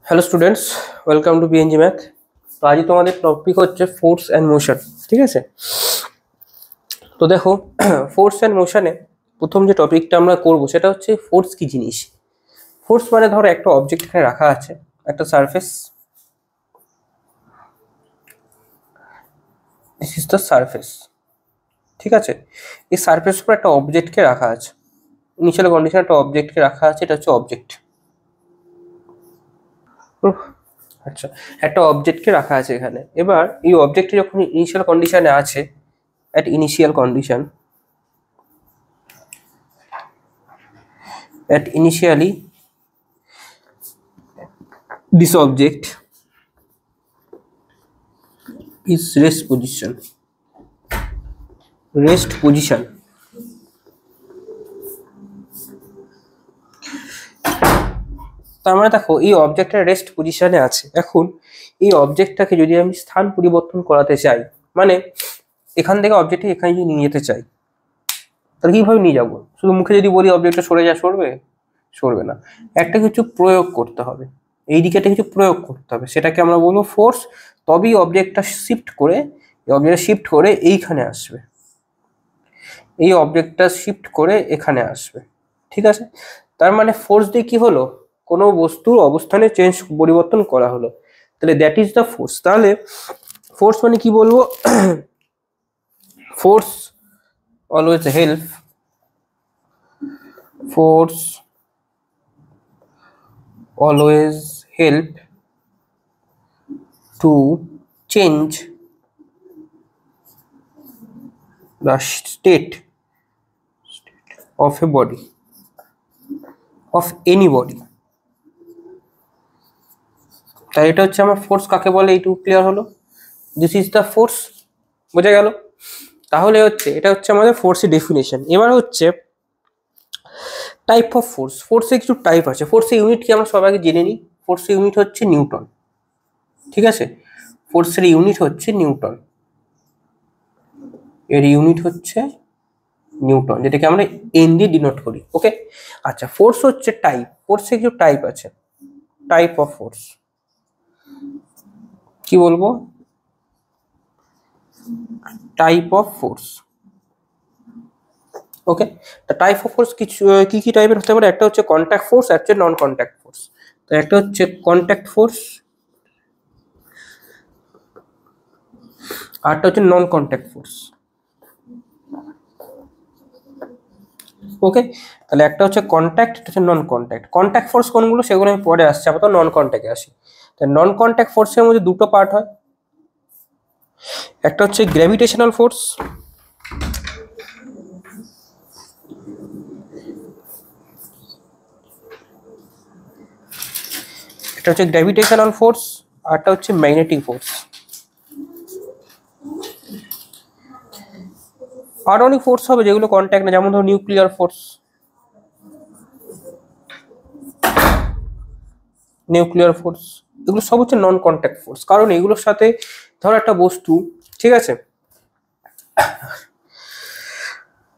Hello students, welcome to PNG math. তো আজ তোমাদের টপিক হচ্ছে ফোর্স অ্যান্ড মোশন। ঠিক আছে, তো দেখো ফোর্স অ্যান্ড মোশনে প্রথম যে টপিকটা আমরা করব সেটা হচ্ছে ফোর্স কি জিনিস। ফোর্স মানে ধরো একটা অবজেক্ট এখানে রাখা আছে, একটা surface, this is the surface. ঠিক আছে, এই সারফেস উপর একটা অবজেক্টকে রাখা আছে, ইনিশিয়াল কন্ডিশন একটা অবজেক্টকে রাখা আছে, এটা হচ্ছে অবজেক্ট। আচ্ছা, একটা অবজেক্টকে রাখা আছে এখানে। এবার এই অবজেক্টটি যখন ইনিশিয়াল কন্ডিশনে আছে, at initial condition, at initially this object is rest position, rest position। তার মানে দেখো এই অবজেক্টটা রেস্ট পজিশনে আছে। এখন এই অবজেক্টটাকে যদি আমি স্থান পরিবর্তন করাতে চাই, মানে এখান থেকে অবজেক্টটি এখানে যদি নিয়ে যেতে চাই, তাহলে কিভাবে নিয়ে যাবো? শুধু মুখে যদি বলি অবজেক্টটা সরে যা, সরবে? সরবে না, একটা কিছু প্রয়োগ করতে হবে, এই দিকে একটা কিছু প্রয়োগ করতে হবে, সেটাকে আমরা বলবো ফোর্স। তবেই অবজেক্টটা শিফট করে, এই অবজেক্টটা শিফট করে এইখানে আসবে, এই অবজেক্টটা শিফট করে এখানে আসবে। ঠিক আছে, তার মানে ফোর্স দিয়ে কি হলো? কোনো বস্তুর অবস্থানে চেঞ্জ, পরিবর্তন করা হলো, তাহলে দ্যাট ইজ দ্য ফোর্স। তাহলে ফোর্স মানে কি বলবো? Force always help, force always help to change the state of a body, of any body। তাই এটা হচ্ছে আমার ফোর্স কাকে বলে, এইটুকু ক্লিয়ার হলো। দিস ইজ দ্য ফোর্স, বোঝা গেল? তাহলে হচ্ছে এটা হচ্ছে আমাদের ফোর্সের ডেফিনেশন। এবার হচ্ছে টাইপ অফ ফোর্স। ফোর্সের কিছু টাইপ আছে। ফোর্সের ইউনিট কি আমরা সবাইকে জেনে নিই। ফোর্সের ইউনিট হচ্ছে নিউটন। ঠিক আছে, ফোর্সের ইউনিট হচ্ছে নিউটন, এর ইউনিট হচ্ছে নিউটন, যেটাকে আমরা এন দিয়ে ডিনোট করি। ওকে, আচ্ছা, ফোর্স হচ্ছে টাইপ। ফোর্সে কিছু টাইপ আছে, টাইপ অফ ফোর্স কি বলবো? Type of force. ওকে, তা টাইপ অফ ফোর্স কিছু কি কি টাইপের হতে পারে? একটা হচ্ছে কন্ট্যাক্ট ফোর্স, একটা হচ্ছে নন কন্ট্যাক্ট ফোর্স। তো একটা হচ্ছে কন্ট্যাক্ট ফোর্স, আরটা হচ্ছে নন কন্ট্যাক্ট ফোর্স। ওকে, তাহলে একটা হচ্ছে কন্ট্যাক্ট, একটা হচ্ছে নন কন্ট্যাক্ট। কন্ট্যাক্ট ফোর্স কোনগুলো সেগুলো আমি পরে আসছি, আপাতত নন কন্ট্যাক্টে আসি। তাই নন কন্ট্যাক্ট ফোর্সের মধ্যে দুটো পার্ট হয়, একটা হচ্ছে গ্র্যাভিটেশনাল ফোর্স, একটা হচ্ছে গ্র্যাভিটেশনাল ফোর্স, আরটা হচ্ছে ম্যাগনেটিক ফোর্স। আর অনেক ফোর্স হবে যেগুলো কন্ট্যাক্ট না, যেমন ধরো নিউক্লিয়ার ফোর্স, নিউক্লিয়ার ফোর্স, এগুলো সব হচ্ছে নন কন্ট্যাক্ট ফোর্স। কারণ এগুলোর সাথে ধরো একটা বস্তু, ঠিক আছে,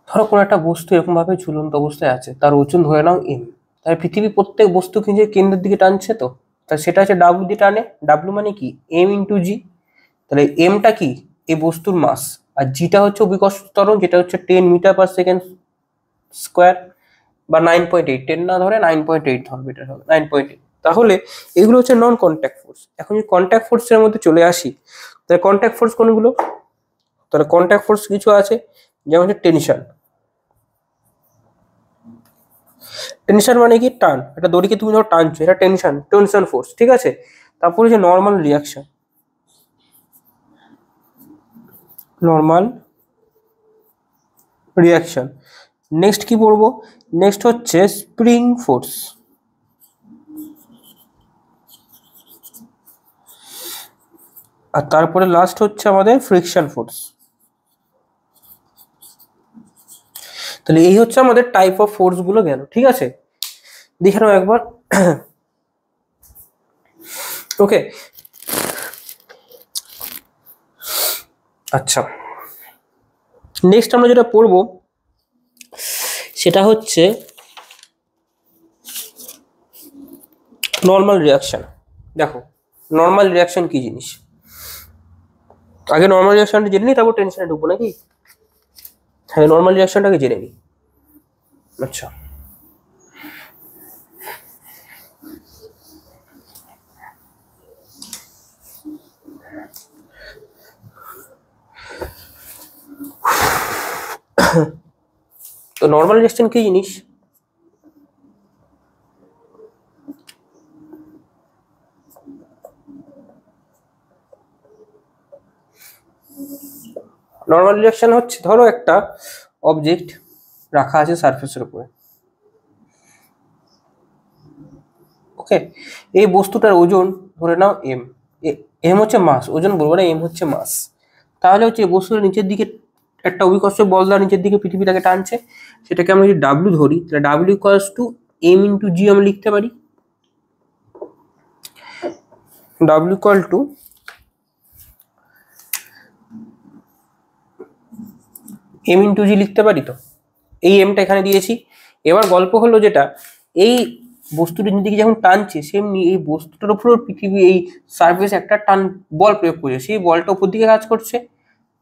ধরো কোনো একটা বস্তু এরকম ভাবে ঝুলন্ত অবস্থায় আছে, তার ওজন ধরে নাও এম, তাই পৃথিবী প্রত্যেক বস্তুকে যে কেন্দ্রের দিকে টানছে, তো তাই সেটা হচ্ছে ডাব্লু দিয়ে টানে। ডাব্লু মানে কি? M into G. তাহলে এমটা কি? এই বস্তুর মাস, আর জিটা হচ্ছে অভিকর্ষ ত্বরণ, যেটা হচ্ছে 10 মিটার/সেকেন্ড স্কোয়ার, বা 9.8, 10 না ধরে 9.8 ধরবে, এটা হবে 9.8। তাহলে এগুলো হচ্ছে নন কন্ট্যাক্ট ফোর্স। এখন যদি কন্ট্যাক্ট ফোর্সের মধ্যে চলে আসি, তাহলে কন্ট্যাক্ট ফোর্স কোনগুলো? তাহলে কন্ট্যাক্ট ফোর্স কিছু আছে, যেমন হচ্ছে টেনশন। টেনশন মানে কি? টান, একটা দড়িকে তুমি ধরো টানছো, এটা টেনশন, টেনশন ফোর্স। ঠিক আছে, তারপরে যে normal reaction, normal reaction. Next কি পড়বো? নেক্সট হচ্ছে স্প্রিং ফোর্স, আর তারপরে লাস্ট হচ্ছে আমাদের ফ্রিকশন ফোর্স। তাহলে এই হচ্ছে আমাদের টাইপ অফ ফোর্স গুলো গেল। ঠিক আছে, দেখে নাও একবার। ওকে, আচ্ছা, নেক্সট আমরা যেটা পড়বো সেটা হচ্ছে নর্মাল রিয়াকশন, দেখো নর্মাল রিয়াকশন কি জিনিস, আগে নর্মাল রিয়াকশনটা জেনে নিই তারপর টেনশনে ঢুকবো নাকি? হ্যাঁ, নর্মাল রিয়াকশনটাকে জেনে নিই। আচ্ছা, তো নর্মাল রিয়াকশন কি জিনিস? নর্মাল রিয়াকশন হচ্ছে, ধরো একটা অবজেক্ট রাখা আছে সারফেসের উপরে, ওকে, এই বস্তুটার ওজন ধরে নাও এম, এম হচ্ছে মাস, ওজন বলবো না, এম হচ্ছে মাস। তাহলে হচ্ছে এই বস্তুটা নিচের দিকে একটা অভিকর্ষ বল দ্বারা নিচের দিকে পৃথিবীটাকে টানছে, সেটাকে আমরা যদি ডাব্লিউ ধরি তাহলে W equals to M into G আমরা লিখতে পারি। W equal to M into G লিখতে পারি। তো এই এমটা এখানে দিয়েছি। এবার গল্প হলো যেটা, এই বস্তুটি দিকে যখন টানছে সেমনি এই বস্তুটার উপর পৃথিবী এই সারফেস একটা টান বল প্রয়োগ করছে, সেই বলটা উপর দিকে কাজ করছে,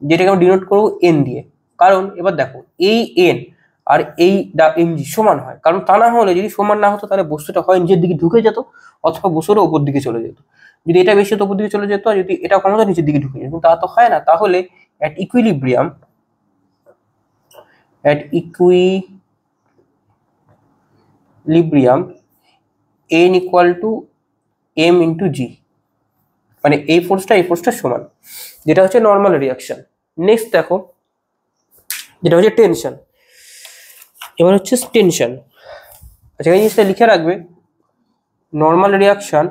যেটাকে আমরা ডিনোট করবো এন দিয়ে। কারণ এবার দেখো এই এন আর এই এম জি সমান হয়, কারণ তা না হলে যদি সমান না হতো তাহলে বস্তুটা হয় নিজের দিকে ঢুকে যেত অথবা বস্তুটা উপর দিকে চলে যেত। যদি এটা বেশি হতো উপর দিকে চলে যেত, আর যদি এটা কম হতো নিচের দিকে ঢুকে যেত, কিন্তু তা তো হয় না। তাহলে at equilibrium n equal to M into G, মানে এই ফোর্সটা সমান, যেটা হচ্ছে নর্মাল রিয়াকশন। নেক্সট দেখো যেটা হচ্ছে টেনশন। এবার হচ্ছে টেনশন। আচ্ছা, এই জিনিসটা লিখে রাখবে, নর্মাল রিয়াকশন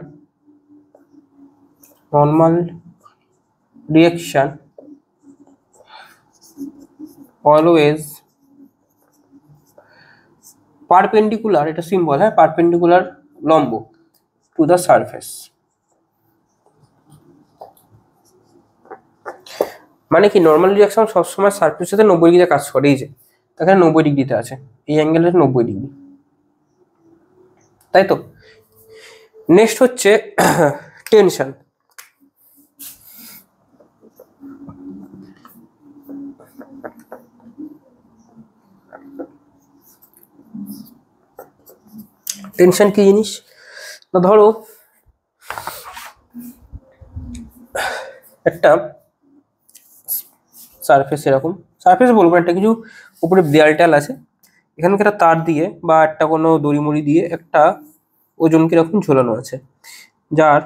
অলওয়েজ পারপেন্ডিকুলার, এটা সিম্বল, হ্যাঁ, পারপেন্ডিকুলার লম্ব টু দ্য সারফেস। মানে কি, নর্মাল রিয়াকশন সবসময় সারফেসের সাথে 90 ডিগ্রিতে কাজ করে। এই যে এখানে 90 ডিগ্রিতে আছে, এই অ্যাঙ্গেলের 90 ডিগ্রি, তাই তো। নেক্সট হচ্ছে টেনশন। টেনশন কি জিনিস না, ধরো একটা সারফেস, এরকম সারফেস বলবো, একটা কিছু উপরে দেয়াল টেয়াল আছে, এখানে একটা তার দিয়ে বা একটা কোনো দড়ি মড়ি দিয়ে একটা ওজন কিরকম ঝোলানো আছে, যার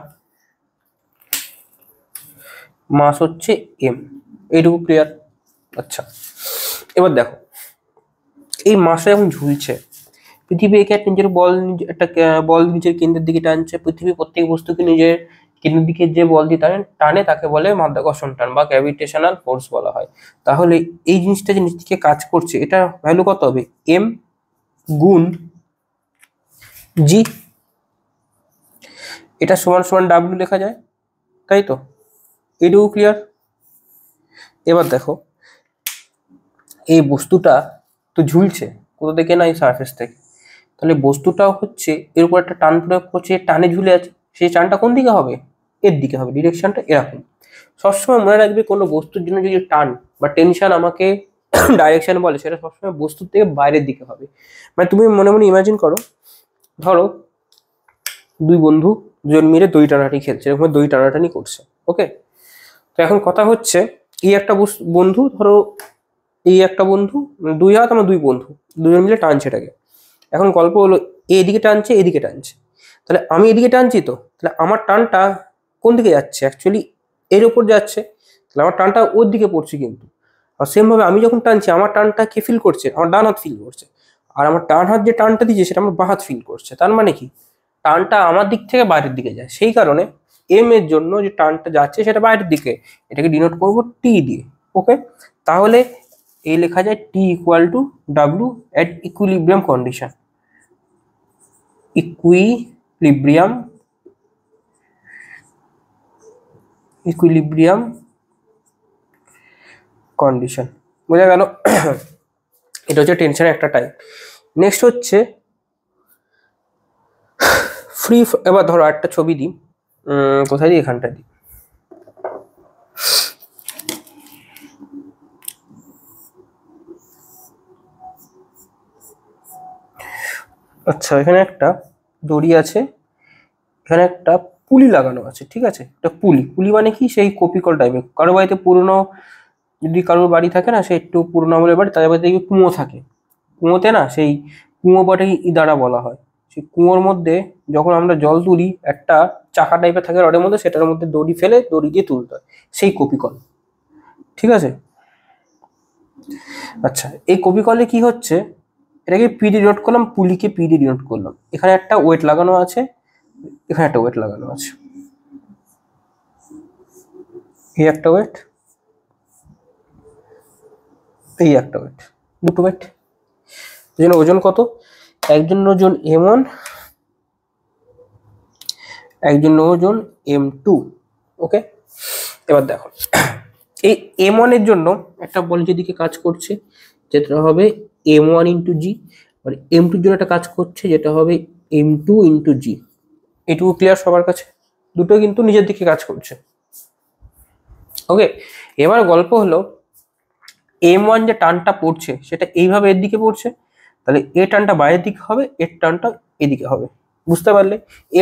মাস হচ্ছে এম, এইটুকু ক্লিয়ার? আচ্ছা, এবার দেখো এই মাসটা যখন ঝুলছে, পৃথিবী একে নিজের একটা বল নিজের কেন্দ্রের দিকে টানছে, পৃথিবী প্রত্যেক বস্তুকে নিজের কেন্দ্রের দিকে যে বল দিয়ে টানে তাকে বলে মাধ্যাকর্ষণ টান বা গ্র্যাভিটেশনাল ফোর্স বলা হয়। তাহলে এই জিনিসটা যে নিচ দিকে কাজ করছে, এটা ভ্যালু কত হবে? এম গুণ জি, এটা সমান সমান ডাব্লিউ লেখা যায়, তাই তো। এটুকু ক্লিয়ার? এবার দেখো এই বস্তুটা তো ঝুলছে কোথা থেকে না, এই সারফেস থেকে, তাহলে বস্তুটাও হচ্ছে এর উপর একটা টান প্রয়োগ করছে, টানে ঝুলে আছে, সেই টানটা কোন দিকে হবে? এর দিকে হবে, ডিরেকশনটা এরকম। সবসময় মনে রাখবে কোনো বস্তুর জন্য যদি টান বা টেনশন আমাকে ডাইরেকশন বলে, সেটা সবসময় বস্তুর থেকে বাইরের দিকে হবে। মানে তুমি মনে মনে ইমাজিন করো, ধরো দুই বন্ধু দুজন মিলে দই টানাটানি খেলছে, এরকম দই টানাটানি করছে, ওকে। তো এখন কথা হচ্ছে, এই একটা বন্ধু, ধরো এই একটা বন্ধু, দুই হাত আমার দুই বন্ধু, দুজন মিলে টানছে এটাকে। এখন গল্প হলো এদিকে টানছে এদিকে টানছে, তাহলে আমি এদিকে টানছি, তো তাহলে আমার টানটা কোন দিকে যাচ্ছে? অ্যাকচুয়ালি এর ওপর যাচ্ছে, তাহলে আমার টানটা ওর দিকে পড়ছে। কিন্তু আর সেম ভাবে আমি যখন টানছি আমার টানটা কে ফিল করছে? আমার ডান হাত ফিল করছে, আর আমার ডান হাত যে টানটা দিচ্ছে সেটা আমার বাঁ হাত ফিল করছে। তার মানে কি, টানটা আমার দিক থেকে বাইরের দিকে যায়, সেই কারণে এম এর জন্য যে টানটা যাচ্ছে সেটা বাইরের দিকে, এটাকে ডিনোট করবো টি দিয়ে, ওকে। তাহলে এই লেখা যায় T equal to W at equilibrium condition, equilibrium condition. বোঝা গেল? এটা হচ্ছে টেনশনের একটা টাইপ। নেক্সট হচ্ছে ফ্রি। এবার ধরো একটা ছবি দিই, কোথায় দিই, এখানটা দিই। আচ্ছা, এখানে একটা দড়ি আছে, এখানে একটা পুলি লাগানো আছে, ঠিক আছে? এটা পুলি, পুলি মানে কি, সেই কপিকল টাইপের। কারো বাড়িতে পুরনো, যদি কারোর বাড়ি থাকে না, সে একটু পুরোনো আমলের বাড়ি, তাদের বাড়িতে দেখবি কুঁয়ো থাকে। কুঁয়োতে না, সেই কুঁয়ো বটে ইদারা বলা হয়। সেই কুঁয়োর মধ্যে যখন আমরা জল তুলি, একটা চাকা টাইপের থাকে রডের মধ্যে, সেটার মধ্যে দড়ি ফেলে দড়ি দিয়ে তুলতে হয়, সেই কপিকল, ঠিক আছে? আচ্ছা, এই কপিকলে কি হচ্ছে, এটাকে পিডি ডিনোট করলাম, পুলিকে পিডি ডিনোট করলাম। এখানে একটা ওয়েট লাগানো আছে, এখানে একটা ওয়েট লাগানো আছে, এই একটা ওয়েট, এই একটা ওয়েট, দুটো ওয়েট। জন্য ওজন কত? একজন ওজন m1, একজন ওজন m2। ওকে, এবার দেখো, এই m1 এর জন্য একটা বল যেদিকে কাজ করছে, যেটা হবে m1 ইন্টু জি, আর m2 এর জন্য একটা কাজ করছে, যেটা হবে m2 ইন্টু জি। এটুকু ক্লিয়ার সবার কাছে? দুটো কিন্তু নিজের দিকে কাজ করছে। ওকে, এবার গল্প হলো, m1 যে টানটা পড়ছে সেটা এইভাবে এর দিকে পড়ছে, তাহলে এ টানটা বাইরের দিকে হবে, এর টানটা এদিকে হবে। বুঝতে পারলে?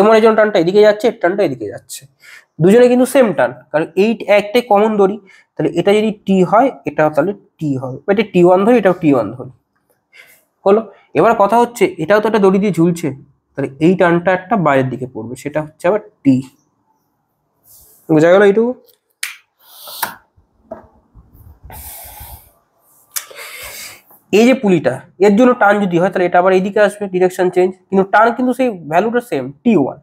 m1 এর জন্য টানটা এদিকে যাচ্ছে, এর টানটা এদিকে যাচ্ছে। দুজনে কিন্তু সেম টান, কারণ এই একটাই কমন দড়ি। তাহলে এটা যদি টি হয়, এটাও তাহলে টি হবে। এটা টি1 ধরি, এটাও টি1 ধরি, হলো। এবার কথা হচ্ছে, এটাও তো একটা দড়ি দিয়ে ঝুলছে, তাহলে এই টানটা একটা বাইরের দিকে পড়বে, সেটা হচ্ছে আবার টি। বোঝা গেল এইটুকু? এই যে পুলিটা, এর জন্য টান যদি হয়, তাহলে এটা আবার এইদিকে আসবে, ডিরেকশন চেঞ্জ, কিন্তু টান কিন্তু সেই ভ্যালুটা সেম, টি1।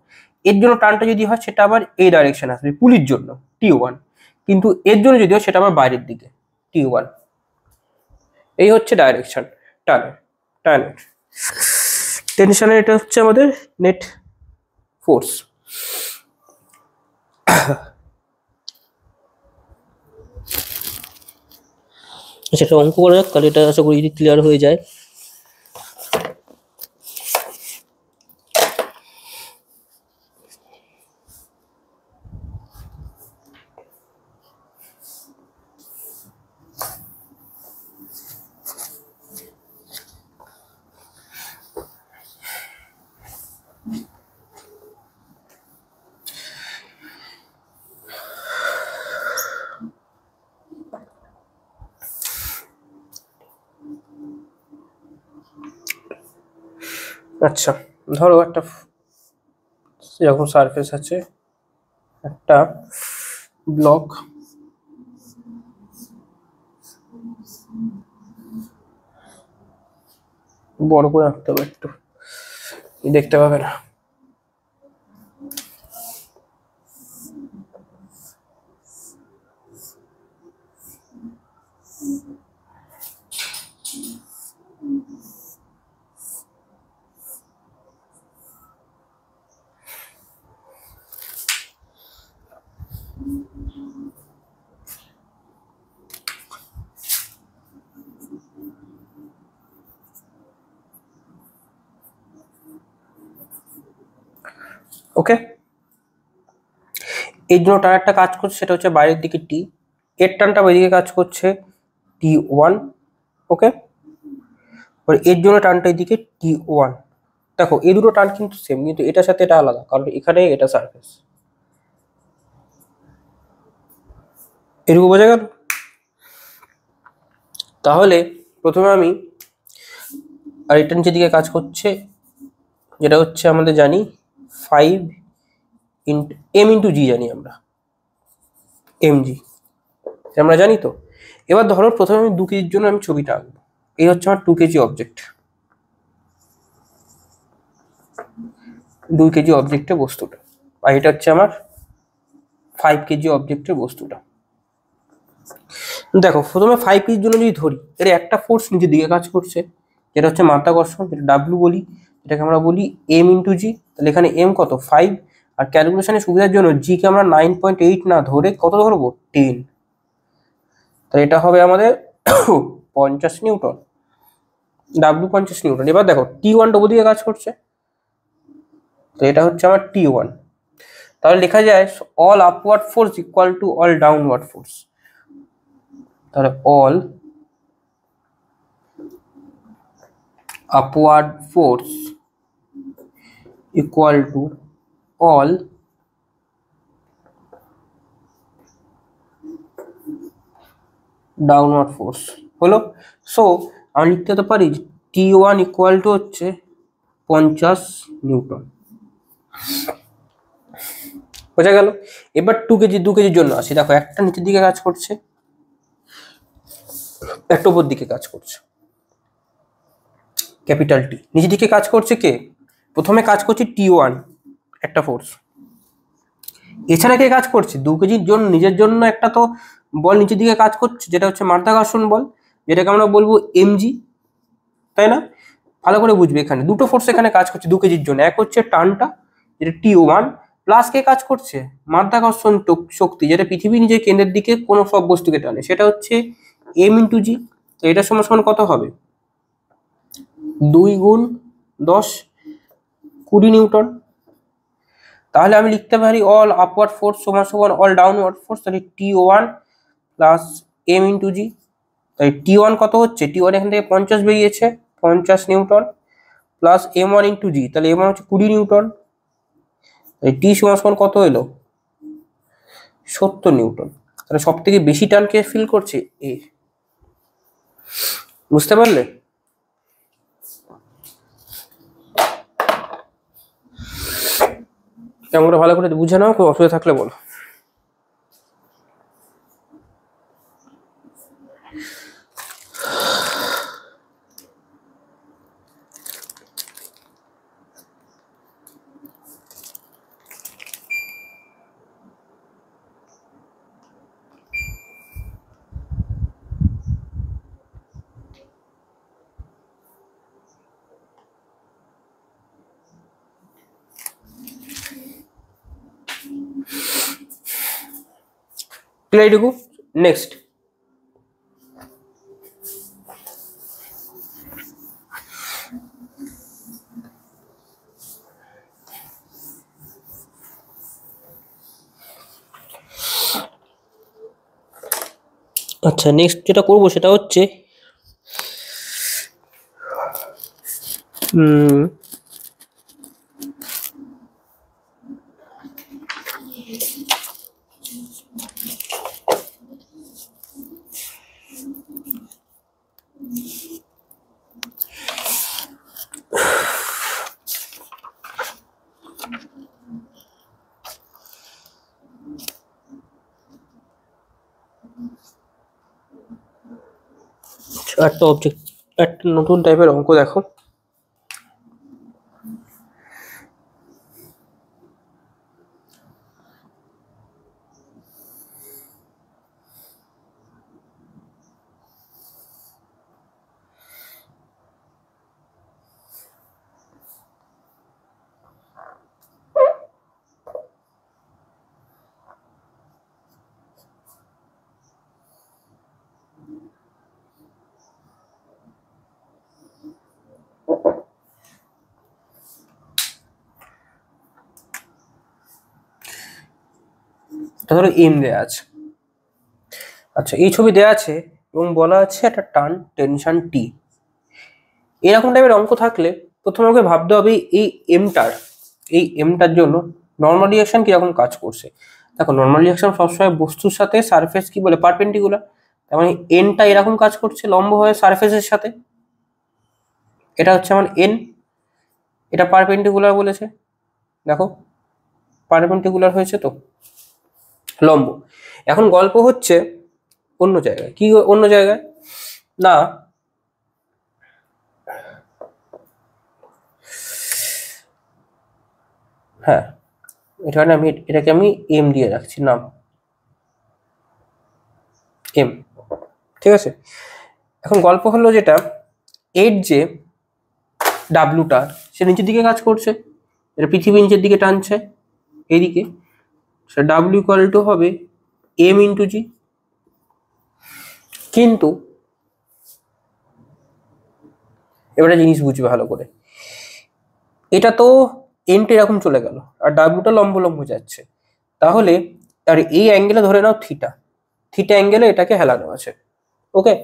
এর জন্য টানটা যদি হয়, সেটা আবার এই ডাইরেকশন আসবে পুলির জন্য, টি1। কিন্তু এর জন্য যদি হয়, সেটা আবার বাইরের দিকে, টি1। এই হচ্ছে ডাইরেকশন টানের, টানের টেনশনের। এটা হচ্ছে আমাদের নেট ফোর্স। সেটা অঙ্ক করা যাক, তাহলে এটা আশা করি যদি ক্লিয়ার হয়ে যায়। আচ্ছা, ধরো একটা এরকম সারফেস আছে, একটা ব্লক, বড় করে আঁকতে হবে, একটু দেখতে পাবে না। ওকে, এর জন্য টান একটা কাজ করছে, সেটা হচ্ছে বাইরের দিকে টি, এর টানটা বাইরের কাজ করছে টি1। ওকে, এর জন্য টানটা এদিকে টি1। দেখো, এই দুটো টান কিন্তু সেম, কিন্তু এটার সাথে এটা আলাদা, কারণ এখানে এটা সারফেস। এটুকু বোঝা গেল? তাহলে প্রথমে আমি, আর এটা নিচের দিকে কাজ করছে, যেটা হচ্ছে আমাদের জানি 5 ইন্টু এম ইন্টু জি, জানি আমরা এম জি, আমরা জানি তো। এবার ধরো প্রথমে আমি 2 কেজির জন্য আমি ছবিটা আঁকবো। এই হচ্ছে আমার 2 কেজি অবজেক্ট, 2 কেজি অবজেক্টের বস্তুটা, আর এটা হচ্ছে আমার 5 কেজি অবজেক্টের বস্তুটা। দেখো, প্রথমে 5 কেজির জন্য যদি ধরি, এর একটা ফোর্স নিচের দিকে কাজ করছে, যেটা হচ্ছে মাধ্যাকর্ষণ, যেটা ডাব্লিউ বলি, যেটাকে আমরা বলি এম ইন্টু জি। তাহলে এখানে এম কত, 5, আর ক্যালকুলেশনের সুবিধার জন্য জি কে আমরা 9.8 না ধরে কত ধরবো, 10। তাহলে এটা হবে আমাদের 50 নিউটন, ডাব্লিউ 50 নিউটন। এবার দেখো, টি1 ডবল দিকে কাজ করছে, তো এটা হচ্ছে আমার T1। তাহলে লেখা যায় all upward force equal to all downward force. তাহলে all upward force equal to all downward force হলো। সো আমি লিখতে তো পারি T1 ইকুয়াল টু হচ্ছে 50 নিউটন। বোঝা গেল? এবার 2 কেজি 2 কেজির জন্য আসি। দেখো একটা নিচের দিকে কাজ করছে, একটা উপর দিকে কাজ করছে। ক্যাপিটাল টি নিচের দিকে কাজ করছে কে? প্রথমে কাজ করছে T1 একটা ফোর্স। এছাড়া কে কাজ করছে? 2 কেজির জন্য নিজের জন্য একটা তো বল নিচের দিকে কাজ করছে, যেটা হচ্ছে মাধ্যাকর্ষণ বল, যেটাকে আমরা বলবো mg, তাই না? ভালো করে বুঝবে, এখানে দুটো ফোর্স এখানে কাজ করছে 2 কেজির জন্য। এক হচ্ছে টানটা, যেটা T1, প্লাস কে কাজ করছে? মাধ্যাকর্ষণ শক্তি, যেটা পৃথিবী নিজের কেন্দ্রের দিকে কোনো সব বস্তুকে টানে, সেটা হচ্ছে m × g। তো এটার সমান সমান কত হবে? 2 × 10 20 নিউটন। তাহলে আমি লিখতে পারি অল আপওয়ার্ড ফোর্স সমান সমান অল ডাউনওয়ার্ড ফোর্স, তাহলে T1 প্লাস m × g। তাই T1 কত হচ্ছে? T1 এখান থেকে 50 বেরিয়েছে, 50 নিউটন, প্লাস m1 × g, তাহলে m1 হচ্ছে 20 নিউটন। তাই T সমান সমান কত এলো? 70 নিউটন। তাহলে সব থেকে বেশি টানকে ফিল করছে এ। বুঝতে পারলে? কেমন করে ভালো করে বুঝে নাও, কোনো অসুবিধা থাকলে বলো। এইটুকু। নেক্সট, আচ্ছা নেক্সট যেটা করবো সেটা হচ্ছে একটা অবজেক্ট, একটা নতুন টাইপের অঙ্ক দেখো। ধরো এম দেয়া আছে। আচ্ছা এই ছবি দেয়া আছে এবং বলা আছে একটা টান টেনশন টি। এরকম টাইপের অঙ্ক থাকলে প্রথমে আমাকে ভাবতে হবে এই এমটার জন্য নর্মাল রিঅ্যাকশন কিরকম কাজ করছে। দেখো নর্মাল রিঅ্যাকশন সবসময় বস্তুর সাথে সারফেস কি বলে পারপেন্ডিকুলার, তার মানে এনটা এরকম কাজ করছে লম্ব হয়ে সারফেসের সাথে। এটা হচ্ছে আমার এন, এটা পারপেন্ডিকুলার বলেছে, দেখো পারপেন্ডিকুলার হয়েছে তো লম্ব। এখন গল্প হচ্ছে অন্য জায়গায়। কি অন্য জায়গায়? না হ্যাঁ, এটাকে আমি এম দিয়ে রাখছি, নাম এম, ঠিক আছে। এখন গল্প হলো যেটা এর যে ডাব্লুটা সে নিচের দিকে কাজ করছে, এটা পৃথিবী নিচের দিকে টানছে এইদিকে, সে ডাব্লিউ ইকুয়াল টু হবে m × g। কিন্তু এবারে জিনিস বুঝবে ভালো করে, এটা তো এনটা এরকম চলে গেল আর ডাব্লুটা লম্ব লম্ব যাচ্ছে, তাহলে আর এই অ্যাঙ্গেলে ধরে নাও থিটা, থিটা অ্যাঙ্গেলে এটাকে হেলানো আছে। ওকে,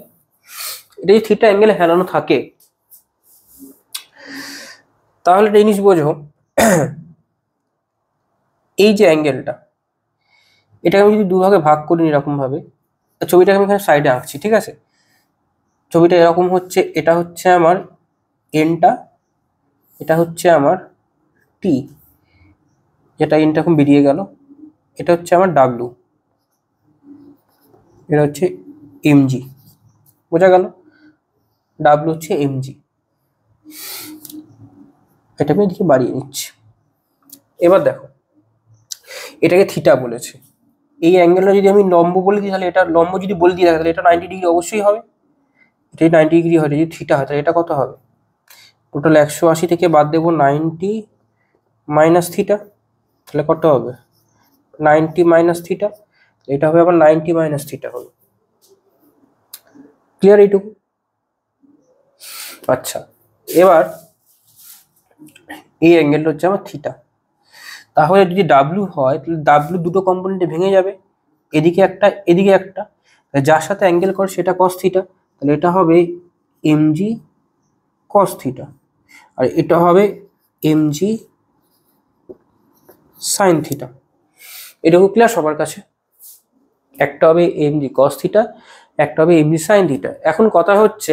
এটা যদি থিটা অ্যাঙ্গেলে হেলানো থাকে তাহলে একটা জিনিস বোঝো, এই যে অ্যাঙ্গেলটা, এটাকে আমি যদি দুভাগে ভাগ করি এরকম ভাবে, ছবিটাকে আমি এখানে সাইডে আঁকছি, ঠিক আছে? ছবিটা এরকম হচ্ছে, এটা হচ্ছে আমার এনটা, এটা হচ্ছে আমার টি, যেটা এনটা এখন বেরিয়ে গেল, এটা হচ্ছে আমার ডাব্লু, এটা হচ্ছে এমজি, বোঝা গেল? ডাব্লু হচ্ছে এমজি, এটা আমি এদিকে বাড়িয়ে নিচ্ছি। এবার দেখো, এটাকে থিটা বলেছে, এই অ্যাঙ্গেলটা যদি আমি লম্ব বলে দিই, তাহলে এটা লম্ব যদি বলে দিই তাহলে এটা 90 ডিগ্রি অবশ্যই হবে। এটা 90 ডিগ্রি হয়, যদি থিটা হয় তাহলে এটা কত হবে? টোটাল 180 থেকে বাদ দেবো 90 মাইনাস থিটা, তাহলে কত হবে? 90 মাইনাস থিটা, এটা হবে আবার 90 মাইনাস থিটা হবে। ক্লিয়ার এইটুকু? আচ্ছা, এবার এই অ্যাঙ্গেলটা হচ্ছে আমার থিটা, তাহলে যদি ডাব্লু হয় তাহলে ডাব্লু দুটো কম্পোনেন্টে ভেঙে যাবে, এদিকে একটা এদিকে একটা, যার সাথে অ্যাঙ্গেল করে সেটা কস থিটা, তাহলে এটা হবে এমজি কস থিটা, আর এটা হবে এমজি সাইন থিটা। এটুকু ক্লিয়ার সবার কাছে? একটা হবে এমজি কস থিটা, একটা হবে এমজি সাইন থিটা। এখন কথা হচ্ছে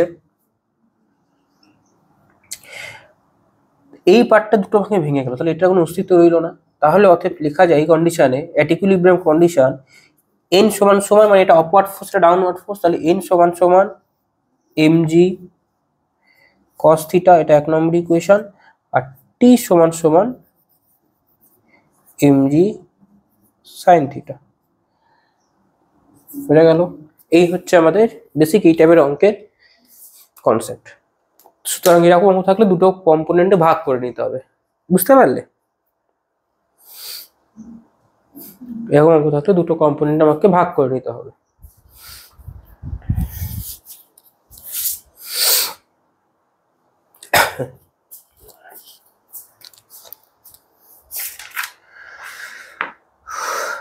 এই পার্টটা দুটো ভাগে ভেঙে গেল, তাহলে এটার কোনো অস্তিত্ব রইল না। তাহলে অতএব লেখা যায় এই কন্ডিশনে, অ্যাট ইকুইলিব্রিয়াম কন্ডিশন, এন সমান সমান, মানে এটা আপওয়ার্ড ফোর্স, এটা ডাউনওয়ার্ড ফোর্স, তাহলে এন সমান সমান এমজি কস থিটা, এটা 1 নম্বর ইকুয়েশন, আর টি সমান সমান এমজি সাইন থিটা। বোঝা গেল? এই হচ্ছে আমাদের বেসিক এই টাইপের অঙ্কের কনসেপ্ট। সুতরাং এরকম অঙ্ক থাকলে দুটো কম্পোনেন্টে ভাগ করে নিতে হবে, বুঝতে পারলে? এরকম অঙ্ক থাকলে দুটো কম্পোনেন্ট আমাকে ভাগ করে নিতে হবে।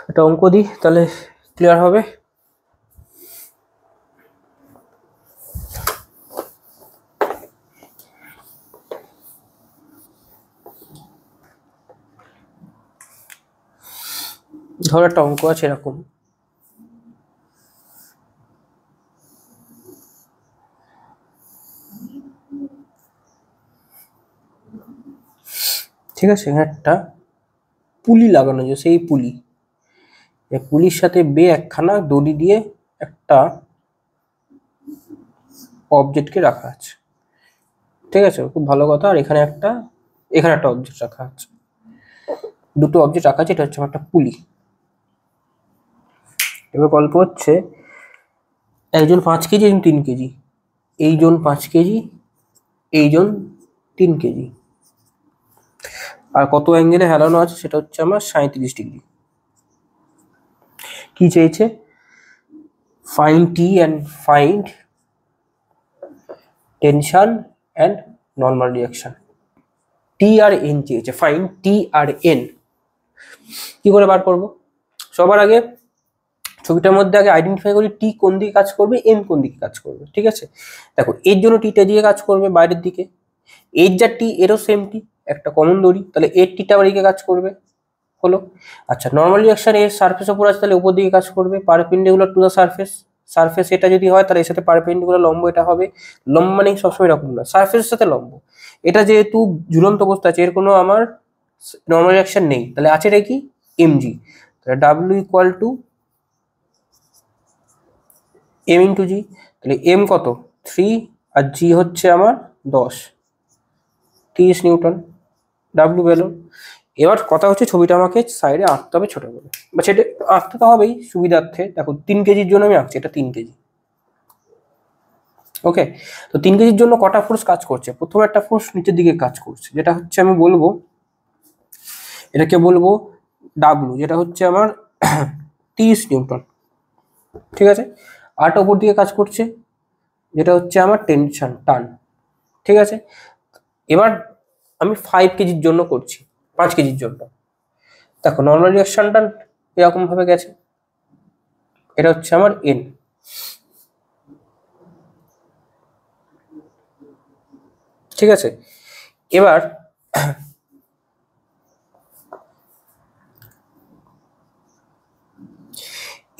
এটা অঙ্ক দিই তাহলে ক্লিয়ার হবে। ধরো একটা অঙ্ক আছে এরকম, ঠিক আছে? একটা পুলি লাগানো আছে, সেই পুলি, পুলির সাথে একখানা দড়ি দিয়ে একটা অবজেক্টকে রাখা আছে, ঠিক আছে? খুব ভালো কথা। আর এখানে একটা অবজেক্ট রাখা আছে, দুটো অবজেক্ট রাখা আছে, এটা হচ্ছে একটা পুলি। এবার গল্প হচ্ছে একজন 5 কেজি, একজন 3 কেজি, এইজন 5 কেজি, এইজন 3 কেজি, আর কত অ্যাঙ্গেলে হেলানো আছে সেটা হচ্ছে আমার 37 ডিগ্রি। কি চেয়েছে? Find T and find tension and normal reaction. T আর এন চেয়েছে, ফাইন্ড টি আর এন। কি করে বার করব? সবার আগে ছবিটার মধ্যে আগে আইডেন্টিফাই করি টি কোন দিকে কাজ করবে, এন কোন দিকে কাজ করবে, ঠিক আছে? দেখো, এর জন্য টিটা দিয়ে কাজ করবে বাইরের দিকে, এর যা টি এরও সেম টি, একটা কমন দড়ি, তাহলে এর টিটা বাড়িকে কাজ করবে, হলো। আচ্ছা, নর্মাল রিয়াকশন এর সারফেস উপর আছে, তাহলে উপর দিকে কাজ করবে, perpendicular to the surface, surface এটা যদি হয় তাহলে এর সাথে পারপেন্ডিকুলার লম্ব এটা হবে। লম্ব মানে সবসময় এরকম না, সারফেসের সাথে লম্ব। এটা যেহেতু ঝুলন্ত অবস্থা আছে, এর কোনো আমার নর্মাল রিয়াকশন নেই, তাহলে আছে এটা কি? এমজি। তাহলে W equal to M into G, তাহলে এম কত? 3, আর জি হচ্ছে আমার 10, 30 নিউটন, ডাব্লিউ পেলো। এবার কথা হচ্ছে ছবিটা আমাকে সাইডে আঁকতে হবে ছোট করে, বা সেটা আঁকতে তো হবেই সুবিধার্থে। দেখো 3 কেজির জন্য আমি আঁকছি, এটা 3 কেজি, ওকে? তো 3 কেজির জন্য কটা ফোর্স কাজ করছে? প্রথমে একটা ফোর্স নিচের দিকে কাজ করছে, যেটা হচ্ছে আমি বলবো, এটাকে বলবো ডাব্লু, যেটা হচ্ছে আমার 30 নিউটন, ঠিক আছে? আরটা উপর দিকে কাজ করছে, যেটা হচ্ছে আমার টেনশন, টান, ঠিক আছে? এবার আমি 5 কেজির জন্য করছি, 5 কেজির জন্য। দেখো নর্মাল রিয়াকশনটা এরকম ভাবে গেছে, এটা হচ্ছে আমার এন। ঠিক আছে, এবার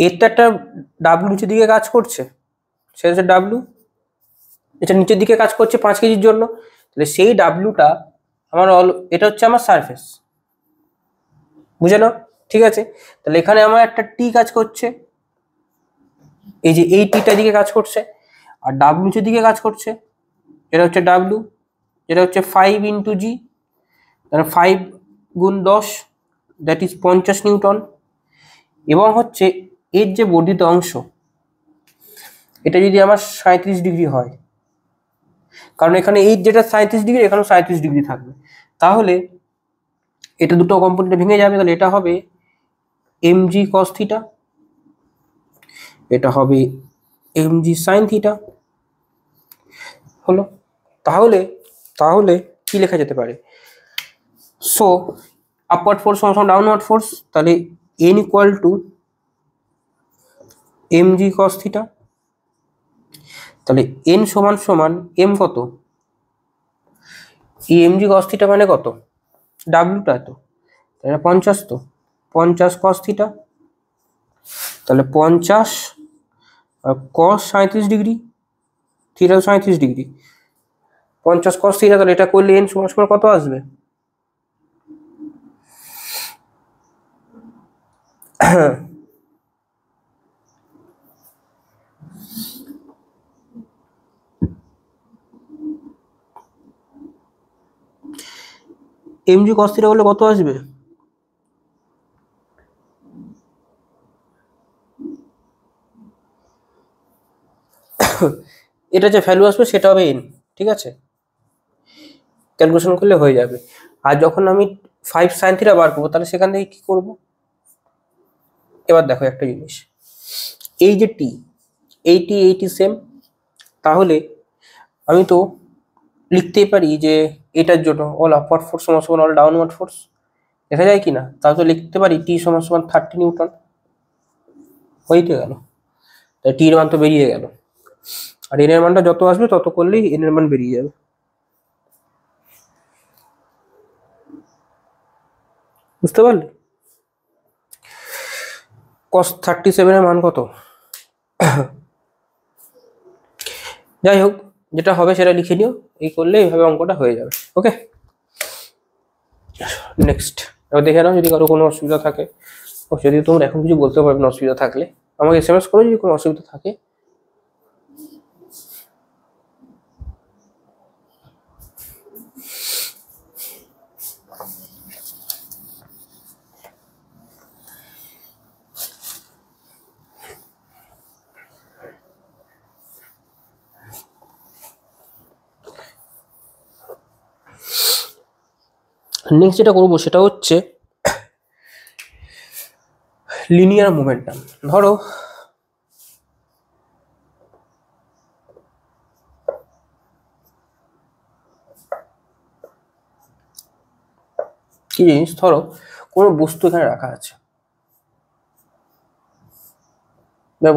এর তো একটা ডাব্লু নিচের দিকে কাজ করছে, সেটা হচ্ছে ডাব্লু, এটা নিচের দিকে কাজ করছে 5 কেজির জন্য, তাহলে সেই ডাব্লুটা আমার এটা হচ্ছে আমার সারফেস, বুঝে নাও। ঠিক আছে, তাহলে এখানে আমার একটা টি কাজ করছে, এই যে এই টিটা দিকে কাজ করছে, আর ডাব্লু নিচের দিকে কাজ করছে, এটা হচ্ছে ডাব্লু, এটা হচ্ছে 5 ইন্টু জি, 5 গুণ 10, দ্যাট ইজ 50 নিউটন। এবং হচ্ছে এর যে বর্ধিত অংশ, এটা যদি আমার 37 ডিগ্রি হয়, কারণ এখানে এই যেটা 37 ডিগ্রি, এখানেও 37 ডিগ্রি থাকবে, তাহলে এটা দুটো কম্পোনেন্টে ভেঙে যাবে, তাহলে এটা হবে এম জি কস থিটা, এটা হবে এম জি সাইন থিটা। হলো, তাহলে তাহলে কি লেখা যেতে পারে? সো আপওয়ার্ড ফোর্স সমান ডাউনওয়ার্ড ফোর্স, তাহলে N equal to m g cos theta, তাহলে এন সমান সমান এম কত, এই এম জি কস থিটা মানে কত, ডাব্লুটা তো, তাহলে 50, তো 50 কস থিটা, তাহলে 50 আর কস 37 ডিগ্রি, থিটা 37 ডিগ্রি, 50 কস থিটা, তাহলে এটা করলে এন সমান সমান কত আসবে? এম জি কস থিটা বললে কত আসবে? এটা যে ভ্যালু আসবে সেটা হবে এন। ঠিক আছে, ক্যালকুলেশন করলে হয়ে যাবে। আর যখন আমি 5 সাইন থিটা বার করবো, তাহলে সেখান থেকে কি করব? এবার দেখো একটা জিনিস, এই যে টি, এইটি সেম, তাহলে আমি তো লিখতেই পারি যে এটার জন্য অল আপওয়ার্ড ফোর্স সমান সমান অল ডাউনওয়ার্ড ফোর্স, দেখা যায় কি না? তাহলে তো লিখতে পারি টি সমান সমান 30 নিউটন, হইতে গেল, তাই টি এর মান তো বেরিয়ে গেল, আর এন এর মানটা যত আসবে তত করলেই এন এর মান বেরিয়ে যাবে। বুঝতে পারলে? কস 37 এর মান কত? যাই হোক, যেটা হবে সেটা লিখে নিও, এই করলে এইভাবে অঙ্কটা হয়ে যাবে। ওকে, নেক্সট। এবার দেখে নাও যদি কারো কোনো অসুবিধা থাকে, যদি তোমরা এখন কিছু বলতে পারবে না অসুবিধা থাকলে, আমাকে এসএমএস করো যদি কোনো অসুবিধা থাকে। নেক্সট যেটা করবো সেটা হচ্ছে লিনিয়ার মোমেন্টাম। ধরো কি জিনিস, ধরো কোনো বস্তু এখানে রাখা আছে,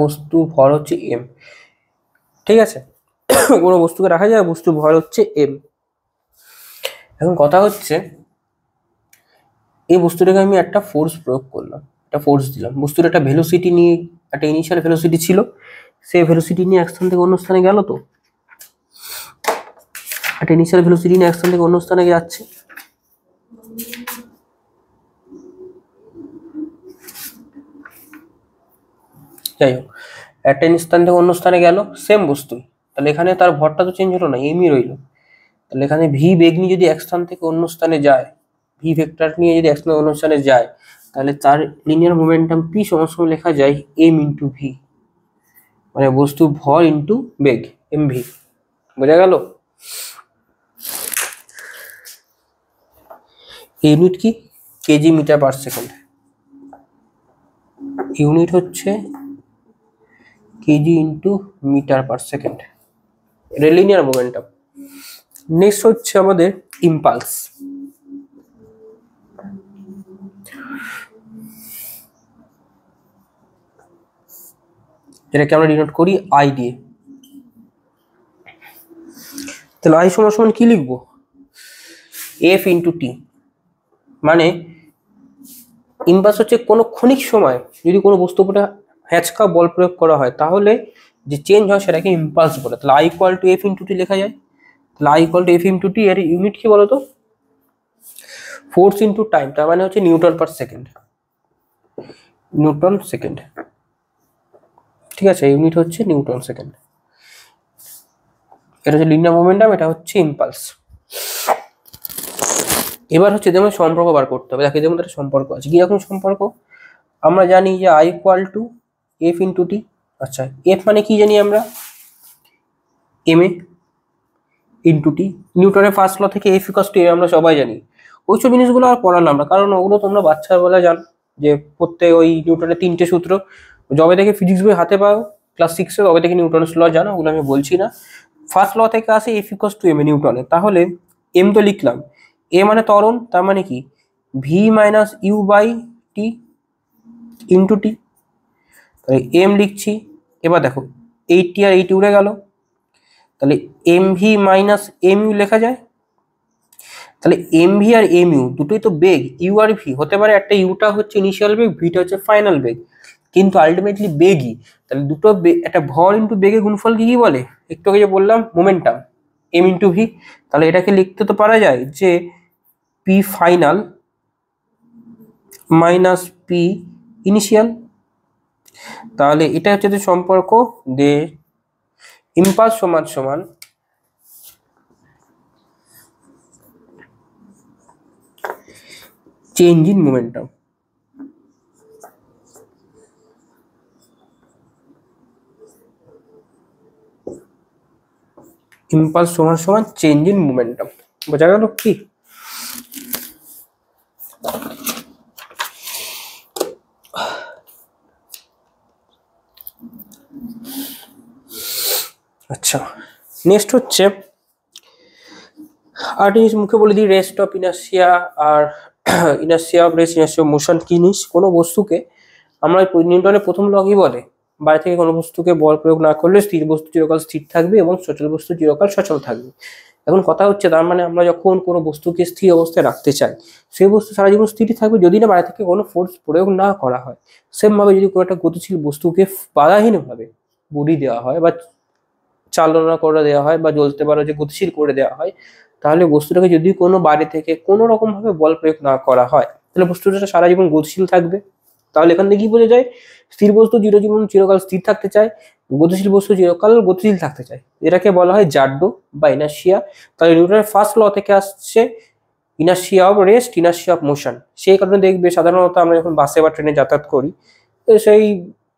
বস্তু ভর হচ্ছে এম। ঠিক আছে, কোনো বস্তুকে রাখা যায়, বস্তুর ভর হচ্ছে এম। এখন কথা হচ্ছে এই বস্তুটাকে আমি একটা ফোর্স প্রয়োগ করলাম, একটা ফোর্স দিলাম, বস্তুর একটা ভেলোসিটি নিয়ে, একটা ইনিশিয়াল ভেলোসিটি ছিল, সেই ভেলোসিটি নিয়ে এক স্থান থেকে অন্য স্থানে গেল, তো একটা ইনিশিয়াল ভেলোসিটি নিয়ে এক স্থান থেকে অন্য স্থানে যাচ্ছে। যাই হোক, একটা স্থান থেকে অন্য স্থানে গেল সেম বস্তু, তাহলে এখানে তার ভরটা তো চেঞ্জ হলো না, এমই রইলো। তাহলে এখানে ভি বেগ নিয়ে যদি এক স্থান থেকে অন্য স্থানে যায়, ভি ভেক্টর নিয়ে যদি এক স্থান থেকে অন্য স্থানে যায়, তাহলে তার লিনিয়ার মোমেন্টাম পি সমান সমান লেখা যায় এম ইন্টু ভি, মানে বস্তু ভর ইন্টু বেগ, এম ভি। বোঝা গেল? ইউনিট কি? KG metre per second. Unit হচ্ছে KG into metre per second, এটা লিনিয়ার মোমেন্টাম। নেক্সট হচ্ছে আমাদের ইম্পালস। যেটাকে আমরা ডিনোট করি আই দিয়ে। তাহলে আই সমান সমান কি লিখবো, এফ ইন্টু টি। মানে ইম্পালস হচ্ছে কোনো ক্ষণিক সময় যদি কোনো বস্তুর উপরে হ্যাচকা বল প্রয়োগ করা হয় তাহলে যে চেঞ্জ হয় সেটাকে ইম্পালস বলে। তাহলে I equal to F into T লেখা যায়। তাহলে I equal to F into T, এর ইউনিট কি বলতো, ফোর্স ইন্টু টাইম, তার মানে হচ্ছে Newton per second, Newton second. ঠিক আছে, ইউনিট হচ্ছে নিউটন সেকেন্ড। এটা হচ্ছে লিনিয়ার মোমেন্টাম, এটা হচ্ছে ইম্পালস। এবার হচ্ছে যেমন সম্পর্ক বার করতে হবে। দেখো এদের মধ্যে একটা সম্পর্ক আছে। কিরকম সম্পর্ক, আমরা জানি যে I equal to F into T. আচ্ছা, এফ মানে কি জানি আমরা, এম এ ইন্টু টি। নিউটনের ফার্স্ট ল থেকে এফ ইকুয়ালস টু এম আমরা সবাই জানি। ওইসব জিনিসগুলো আর পড়ালাম না, কারণ ওগুলো তোমরা বাচ্চার বেলা জানো যে প্রত্যেক ওই নিউটনের 3টে সূত্র যবে থেকে ফিজিক্স বই হাতে পাও ক্লাস 6-এ তবে থেকে নিউটনের ল জানো, ওগুলো আমি বলছি না। ফার্স্ট ল থেকে আসে F equals to M A নিউটনের। তাহলে এম তো লিখলাম, এ মানে ত্বরণ, তার মানে কি V minus U by T into T. তাহলে এম লিখছি। এবার দেখো 8টি আর 8 উড়ে গেল, তাহলে m v minus m u লেখা যায়। তাহলে এম ভি আর এম ইউ দুটোই তো বেগ, ইউ আর ভি হতে পারে, একটা ইউটা হচ্ছে ইনিশিয়াল বেগ, ভিটা হচ্ছে ফাইনাল বেগ, কিন্তু আলটিমেটলি বেগই। তাহলে দুটো একটা ভর ইন্টু বেগের গুণফল কি বলে, একটু আগে যে বললাম মোমেন্টাম, এম ইন্টু ভি। তাহলে এটাকে লিখতে তো পারা যায় যে P final minus P initial. তাহলে এটা হচ্ছে যে সম্পর্ক যে ইম্পালস সমান সমান চেঞ্জ ইন মোমেন্টাম। ইম্পালস সমান সমান চেঞ্জ ইন মোমেন্টাম। বোঝা গেল কি? আচ্ছা, নেক্সট হচ্ছে আর জিনিস মুখে বলে দিই, রেস্ট অফ ইনার্সিয়া আর inertia of rest, inertia of motion কি জিনিস। কোনো বস্তুকে আমরা নিউটনের প্রথম ল কি বলে, বাইরে থেকে কোনো বস্তুকে বল প্রয়োগ না করলে স্থির বস্তু চিরকাল স্থির থাকবে এবং সচল বস্তু চিরকাল সচল থাকবে। এখন কথা হচ্ছে তার মানে আমরা যখন কোনো বস্তুকে স্থির অবস্থায় রাখতে চাই, সেই বস্তু সারা জীবন স্থিরই থাকবে যদি না বাইরে থেকে কোনো ফোর্স প্রয়োগ না করা হয়। সেমভাবে যদি কোনো একটা গতিশীল বস্তুকে বাধাহীনভাবে বডি দেওয়া হয় বা চালনা করে দেওয়া হয় বা জ্বলতে পারো যে গতিশীল করে দেওয়া হয়, তাহলে বস্তুটাকে যদি কোনো বাইরে থেকে কোনো রকম ভাবে বল প্রয়োগ না করা হয় তাহলে বস্তুটা সারা জীবন গতিশীল থাকবে। তাহলে এখান থেকে কি বোঝা যায়, স্থির বস্তু চিরজীবন চিরকাল স্থির থাকতে চায়, গতিশীল বস্তু চিরকাল গতিশীল থাকতে চায়। এটাকে বলা হয় জাড্য বা ইনার্সিয়া। তাহলে নিউটনের ফার্স্ট ল থেকে আসছে inertia of rest, inertia of motion. সেই কারণে দেখবে সাধারণত আমরা যখন বাসে বা ট্রেনে যাতায়াত করি, তো সেই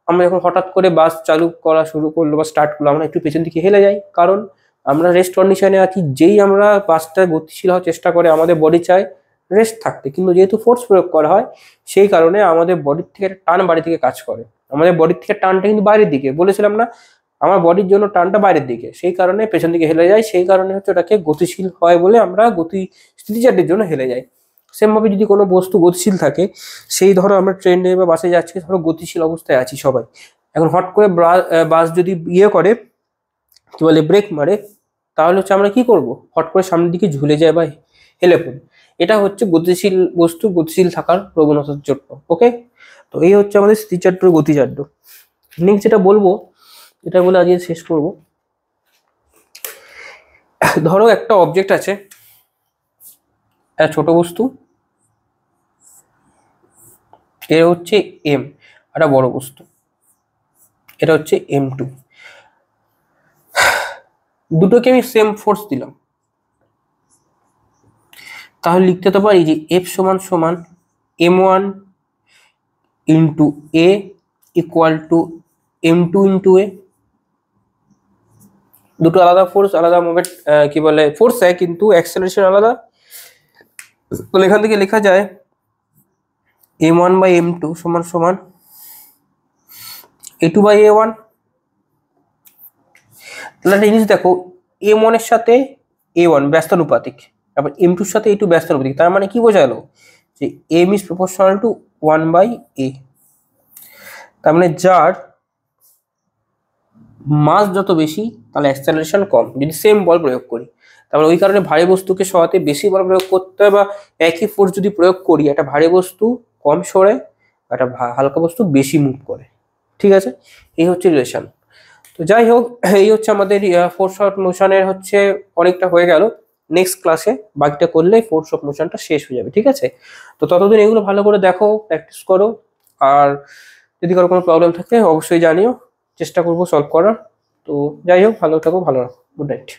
আমরা যখন হঠাৎ করে বাস চালু করা শুরু করলো বা স্টার্ট করলো, আমরা একটু পেছন দিকে হেলে যাই, কারণ আমরা রেস্ট কন্ডিশনে আছি। যেই আমরা বাসটা গতিশীল হওয়ার চেষ্টা করে আমাদের বডি চায় রেস্ট থাকতে, কিন্তু যেহেতু ফোর্স প্রয়োগ করা হয় সেই কারণে আমাদের বডির থেকে একটা টান বাড়ি থেকে কাজ করে। আমাদের বডির থেকে টানটা কিন্তু বাইরের দিকে, বলেছিলাম না আমার বডির জন্য টানটা বাইরের দিকে, সেই কারণে পেছন দিকে হেলে যায়। সেই কারণে হচ্ছে ওটাকে গতিশীল হয় বলে আমরা গতি স্থিতিচারের জন্য হেলে যাই। সেমভাবে যদি কোনো বস্তু গতিশীল থাকে, সেই ধরো আমরা ট্রেনে বা বাসে যাচ্ছি, ধরো গতিশীল অবস্থায় আছি সবাই, এখন হট করে বাস যদি ইয়ে করে কি বলে ব্রেক মারে, তাহলে হচ্ছে আমরা কি করব, হট করে সামনের দিকে ঝুলে যায় বা হেলে পড়ি। এটা হচ্ছে গতিশীল বস্তু গতিশীল থাকার প্রবণতার জন্য। ওকে, তো এই হচ্ছে আমাদের স্থিতিচার্য গতিচার্য। নেক্সট যেটা বলবো, এটা বলে আজকে শেষ করব। ধরো একটা অবজেক্ট আছে, একটা ছোট বস্তু, এটা হচ্ছে এম, একটা বড় বস্তু এটা হচ্ছে M2। দুটোকে আমি সেম ফোর্স দিলাম, তাহলে লিখতে তো পারি যে F সমান সমান M1 into A equal to M2 into A। দুটো আলাদা ফোর্স, আলাদা মোমেন্ট, কি বলে ফোর্স হয় কিন্তু অ্যাক্সেলারেশন আলাদা। তাহলে এখান থেকে লেখা যায় M1 বাই M2 সমান সমান A2 বাই A1। তাহলে একটা জিনিস দেখো, M1 এর সাথে A1 ব্যস্তানুপাতিক, আবার M2 এর সাথে A2 ব্যস্তানুপাতিক। তার মানে কি বোঝালো যে M is proportional to 1 by A। তার মানে যার মাস যত বেশি তাহলে অ্যাক্সেলারেশন কম, যদি সেম বল প্রয়োগ করি। তারপরে ওই কারণে ভারী বস্তুকে সরাতে বেশি বল প্রয়োগ করতে হয়, বা একই ফোর্স যদি প্রয়োগ করি একটা ভারী বস্তু কম সরে, একটা হালকা বস্তু বেশি মুভ করে। ঠিক আছে, এই হচ্ছে রিলেশন। তো যাই হোক, এই হচ্ছে আমাদের ফোর্স অফ মোশনের হচ্ছে অনেকটা হয়ে গেল। নেক্সট ক্লাসে বাকিটা করলে ফোর্স অফ মোশনটা শেষ হয়ে যাবে। ঠিক আছে, তো ততদিন এগুলো ভালো করে দেখো, প্র্যাকটিস করো। আর যদি কারো কোনো প্রবলেম থাকে অবশ্যই জানিও, চেষ্টা করবো সলভ করার। তো যাই হোক, ভালো থাকো, ভালো রাখো, গুড নাইট।